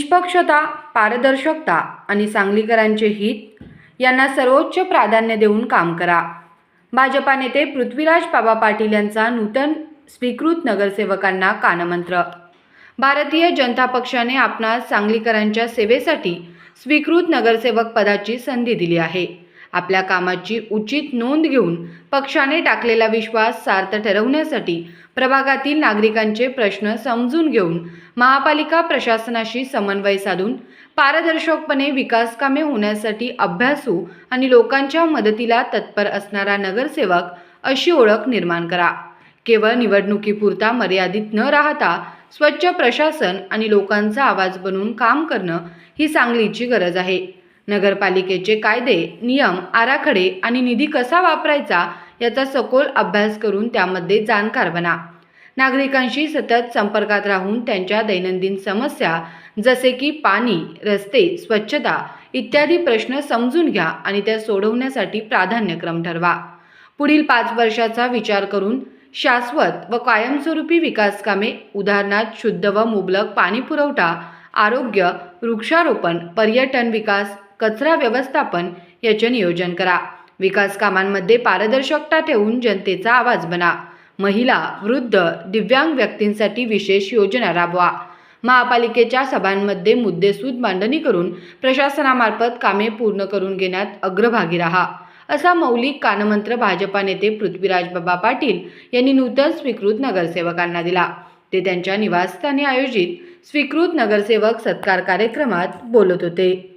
निष्पक्षता, पारदर्शकता आणि सांगलीकरांचे हित यांना सर्वोच्च प्राधान्य देऊन काम करा। भाजपा नेते पृथ्वीराज बाबा पाटील यांचा नूतन स्वीकृत नगरसेवकांना कानमंत्र। भारतीय जनता पक्षाने आपणास सांगलीकरांच्या सेवेसाठी स्वीकृत नगरसेवक पदाची संधी दिली आहे। आपल्या कामाची उचित नोंद घेऊन पक्षाने टाकलेला विश्वास सार्थ ठरवण्यासाठी प्रभागातील नागरिकांचे प्रश्न समजून घेऊन महापालिका प्रशासनाशी समन्वय साधून पारदर्शकपणे विकास कामे होण्यासाठी अभ्यासू आणि लोकांच्या मदतीला तत्पर असणारा नगरसेवक अशी ओळख निर्माण करा। केवळ निवडणुकीपुरता मर्यादित न राहता स्वच्छ प्रशासन आणि लोकांचा आवाज बनून काम करणं ही सांगलीची गरज आहे। नगरपालिकेचे कायदे, नियम, आराखडे आणि निधी कसा वापरायचा याचा सखोल अभ्यास करून त्यामध्ये जाणकार बना। नागरिकांशी सतत संपर्कात राहून त्यांच्या दैनंदिन समस्या जसे की पाणी, रस्ते, स्वच्छता इत्यादी प्रश्न समजून घ्या आणि त्या सोडवण्यासाठी प्राधान्यक्रम ठरवा। पुढील 5 वर्षाचा विचार करून शाश्वत व कायमस्वरूपी विकास कामे उदाहरणार्थ शुद्ध व मुबलक पाणी पुरवठा, आरोग्य, वृक्षारोपण, पर्यटन विकास, कचरा व्यवस्थापन याचे नियोजन करा। विकास कामांमध्ये पारदर्शकता ठेवून जनतेचा आवाज बना। महिला, वृद्ध, दिव्यांग व्यक्तींसाठी विशेष योजना राबवा। महापालिकेच्या सभांमध्ये मुद्देसूद मांडणी करून प्रशासनामार्फत कामे पूर्ण करून घेण्यात अग्रभागी राहा, असा मौलिक कानमंत्र भाजपा नेते पृथ्वीराज बाबा पाटील यांनी नूतन स्वीकृत नगरसेवकांना दिला। ते त्यांच्या निवासस्थानी आयोजित स्वीकृत नगरसेवक सत्कार कार्यक्रमात बोलत होते।